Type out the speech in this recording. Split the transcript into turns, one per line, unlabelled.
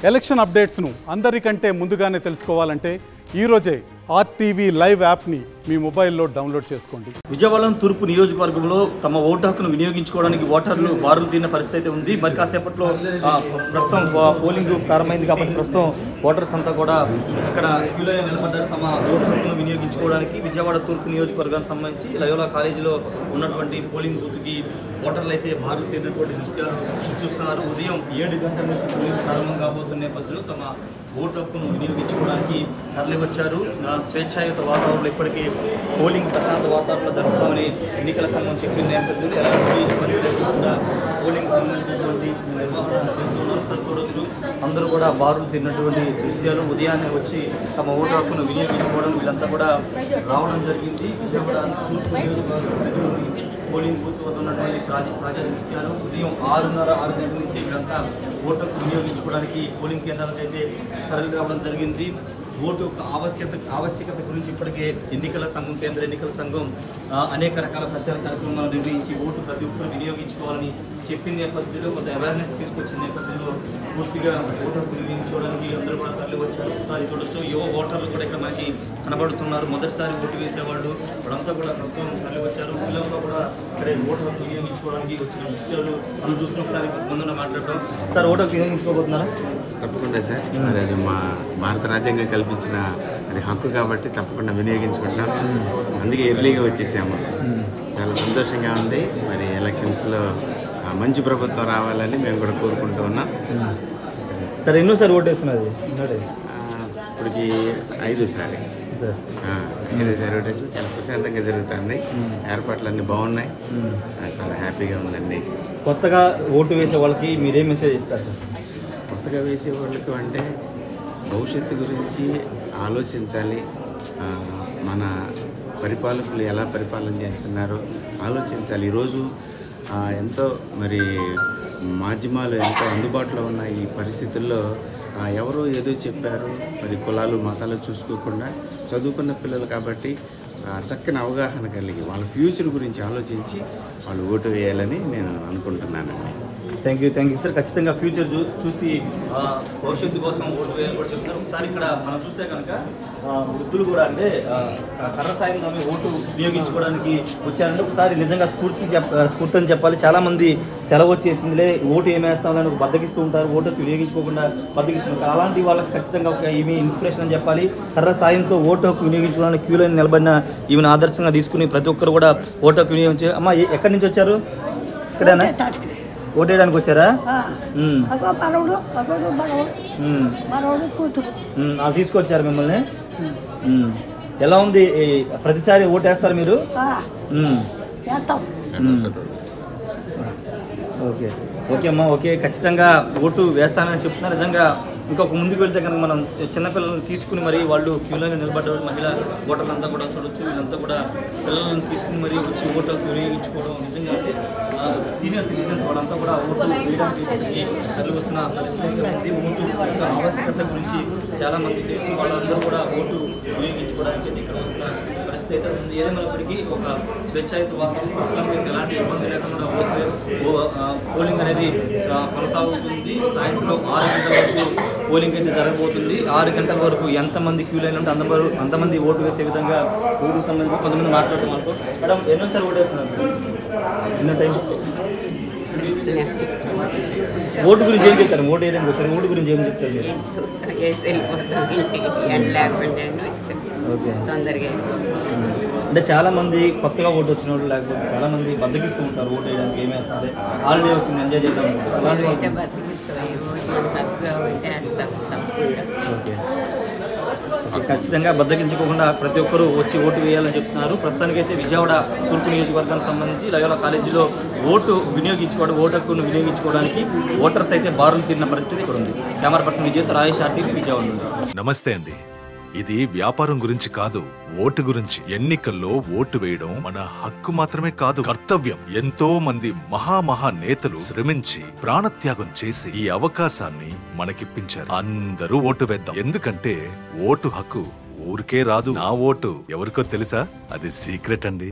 Election అప్డేట్స్ను అందరికంటే ముందుగానే తెలుసుకోవాలంటే ఈరోజే ఆర్టీవీ లైవ్ యాప్ని మీ మొబైల్లో డౌన్లోడ్ చేసుకోండి.
విజయవాడ తూర్పు నియోజకవర్గంలో తమ ఓటు హక్కును వినియోగించుకోవడానికి ఓటర్లు బారులు తీరిన పరిస్థితి ఉంది. మరి కాసేపట్లో ప్రస్తుతం పోలింగ్ ప్రారంభమైంది కాబట్టి ప్రస్తుతం ఓటర్స్ అంతా కూడా ఇక్కడ క్యూలో నిలబడ్డారు తమ ఓటు హక్కును వినియోగించుకోవడానికి. విజయవాడ తూర్పు నియోజకవర్గానికి సంబంధించి లయోలా కాలేజీలో ఉన్నటువంటి పోలింగ్ బూత్కి ఓటర్లు అయితే బారులు తీరినటువంటి దృశ్యాలు చూస్తున్నారు. ఉదయం 7 గంటల నుంచి పోలింగ్ ప్రారంభం కాబోతున్న నేపథ్యంలో తమ ఓటు హక్కును వినియోగించుకోవడానికి తరలివచ్చారు. స్వేచ్ఛాయుత వాతావరణంలో ఇప్పటికీ పోలింగ్ ప్రశాంత వాతావరణంలో జరుగుతామని ఎన్నికల సంఘం చెప్పిన నేపథ్యంలో ఎలాంటి ఇబ్బంది లేకుండా పోలింగ్ సంబంధించినటువంటి నిర్వహణ చేస్తున్నారు. చూడవచ్చు అందరూ కూడా బారులు తిన్నటువంటి దృశ్యాలు. ఉదయాన్నే వచ్చి తమ ఓటు హక్కును వినియోగించుకోవడం వీళ్ళంతా కూడా రావడం జరిగింది. విజయవాడ పోలింగ్ బూత్ వద్ద ఉన్నటువంటి తాజా దృశ్యాలు. ఉదయం 6:30 గంటల నుంచి వీళ్ళంతా ఓటు హక్కు వినియోగించుకోవడానికి పోలింగ్ కేంద్రాలకు అయితే తరలి రావడం జరిగింది. ఓటు యొక్క ఆవశ్యకత గురించి ఇప్పటికే ఎన్నికల సంఘం కేంద్ర ఎన్నికల సంఘం అనేక రకాల ప్రచార కార్యక్రమాలు నిర్వహించి ఓటు ప్రతి ఒక్కరు వినియోగించుకోవాలని చెప్పిన నేపథ్యంలో కొంత అవేర్నెస్ తీసుకొచ్చిన నేపథ్యంలో పూర్తిగా ఓటు హక్కు వినియోగించుకోవడానికి అందరూ కూడా తరలి వచ్చారు. ఒకసారి చూడొచ్చు యువ ఓటర్లు కూడా ఇక్కడ మనకి కనబడుతున్నారు. మొదటిసారి ఓటు వేసేవాళ్ళు వాళ్ళంతా కూడా ప్రస్తుతం తరలి వచ్చారు. పిల్లల్లో కూడా ఇక్కడ ఓటు హక్కు వినియోగించుకోవడానికి వచ్చిన దృశ్యాలు మనం చూస్తున్న ఒకసారి ముందున్న మాట్లాడడం. సార్ ఓటు హక్కు వినియోగించుకోబోతున్నారా?
తప్పకుండా సార్. మరి అది మా భారత రాజ్యాంగం కల్పించిన అది హక్కు కాబట్టి తప్పకుండా వినియోగించుకుంటాం. అందుకే ఎర్లీగా వచ్చేసాము. చాలా సంతోషంగా ఉంది. మరి ఎలక్షన్స్లో మంచి ప్రభుత్వం రావాలని మేము కూడా కోరుకుంటూ ఉన్నాం.
సార్ ఎన్నోసారి ఓటు వేస్తున్నది?
ఇప్పటికి 5సారి. 5సారి ఓటు వేసి చాలా ప్రశాంతంగా జరుగుతుంది. ఏర్పాట్లన్నీ బాగున్నాయి. చాలా హ్యాపీగా ఉందండి.
కొత్తగా ఓటు వేసే వాళ్ళకి మీరేం మెసేజ్ ఇస్తారు సార్?
కొత్తగా వేసే వాళ్ళకు అంటే భవిష్యత్తు గురించి ఆలోచించాలి. మన పరిపాలకులు ఎలా పరిపాలన చేస్తున్నారో ఆలోచించాలి. ఈరోజు ఎంతో మరి మాధ్యమాలు ఎంతో అందుబాటులో ఉన్న ఈ పరిస్థితుల్లో ఎవరో ఏదో చెప్పారు, మరి కులాలు మతాలు చూసుకోకుండా చదువుకున్న పిల్లలు కాబట్టి చక్కని అవగాహన కలిగి వాళ్ళ ఫ్యూచర్ గురించి ఆలోచించి వాళ్ళు ఓటు వేయాలని నేను అనుకుంటున్నానండి.
Thank you sir. ఖచ్చితంగా ఫ్యూచర్ చూసి భవిష్యత్తు కోసం ఓటు వేయాలని కూడా చెప్తున్నారు. ఒకసారి ఇక్కడ మనం చూస్తే కనుక వృద్ధులు కూడా అంటే కర్ర సాయంతో ఓటు వినియోగించుకోవడానికి వచ్చారంటే ఒకసారి నిజంగా స్ఫూర్తి అని చెప్పాలి. చాలామంది సెలవు వచ్చేసిందిలే ఓటు ఏమేస్తామని బద్దకిస్తూ ఉంటారు, ఓటు వినియోగించుకోకుండా బద్దకిస్తున్నారు. అలాంటి వాళ్ళకి ఖచ్చితంగా ఒక ఈమె ఇన్స్పిరేషన్ అని చెప్పాలి. కర్ర సాయంతో ఓటు హక్కు వినియోగించుకోవడానికి క్యూలో నిలబడిన ఈమెను ఆదర్శంగా తీసుకుని ప్రతి ఒక్కరు కూడా ఓటు హక్కు వినియోగించే. అమ్మ ఎక్కడి నుంచి వచ్చారు? ఇక్కడేనా ఓటు వేయడానికి వచ్చారా? వాళ్ళు తీసుకొచ్చారు మిమ్మల్ని. ఎలా ఉంది? ప్రతిసారి ఓటు వేస్తారు మీరు? ఓకే అమ్మా, ఓకే. ఖచ్చితంగా ఓటు వేస్తానని చెప్తున్నారు. నిజంగా ఇంకొక ముందుకు వెళ్తే కనుక మనం చిన్నపిల్లలను తీసుకుని మరి వాళ్ళు క్యూలో నిలబడ్డ మహిళా ఓటర్లంతా కూడా చూడొచ్చు. వీళ్ళంతా కూడా పిల్లలను తీసుకుని మరి వచ్చి ఓటు వినియోగించుకోవడం నిజంగా అంటే సీనియర్ సిటిజన్స్ వాళ్ళంతా కూడా ఓటు వేయడానికి తరలి వస్తున్న పరిస్థితి ఉంది. ఓటు యొక్క ఆవశ్యకత గురించి చాలామంది తెలుసు. వాళ్ళందరూ కూడా ఓటు వినియోగించుకోవడానికి ఇక్కడ వస్తున్న పరిస్థితి అయితే ఉంది. ఏదైనప్పటికీ ఒక స్వేచ్ఛాయుత వాతావరణం ఎలాంటి ఇబ్బంది లేకుండా పోలింగ్ అనేది కొనసాగుతుంది. సాయంత్రం 6 గంటల వరకు పోలింగ్ అయితే జరగబోతుంది. 6 గంటల వరకు ఎంతమంది క్యూ లైన్ ఉంటే అంతమంది ఓటు వేసే విధంగా ఓటుకు సంబంధించి కొంతమంది మాట్లాడటం అనుకో. మేడం ఎన్నోసారి ఓటు వేస్తున్నారు? ఎన్నో టైం ఓటు గురించి ఏం చెప్తారు? ఓటు వేయడానికి వచ్చారు, ఓటు గురించి ఏం చెప్తారు? ఓకే. అంటే చాలామంది కొత్తగా ఓటు వచ్చిన వాళ్ళు లేకపోతే చాలామంది బద్దకిస్తూ ఉంటారు ఓటు వేయడానికి. ఏమేస్తారు? హాలిడే వచ్చింది ఎంజాయ్ చేద్దాం. ఓకే. ఖచ్చితంగా బద్దకించుకోకుండా ప్రతి ఒక్కరూ వచ్చి ఓటు వేయాలని చెప్తున్నారు. ప్రస్తుతానికైతే విజయవాడ తూర్పు నియోజకవర్గానికి సంబంధించి లయోలా కాలేజీలో ఓటు హక్కును వినియోగించుకోవడానికి ఓటర్స్ అయితే బారులు తీరిన పరిస్థితి ఇక్కడ ఉంది. కెమెరా పర్సన్ విజయ్తో రాజేష్, ఆర్టీవీ, విజయవాడ నుండి.
నమస్తే అండి. ఇది వ్యాపారం గురించి కాదు, ఓటు గురించి. ఎన్నికల్లో ఓటు వేయడం మన హక్కు మాత్రమే కాదు, కర్తవ్యం. ఎంతో మంది మహా నేతలు శ్రమించి ప్రాణత్యాగం చేసి ఈ అవకాశాన్ని మనకిప్పించారు. అందరూ ఓటు వేద్దాం. ఎందుకంటే ఓటు హక్కు ఊరికే రాదు. నా ఓటు ఎవరికో తెలుసా? అది సీక్రెట్ అండి.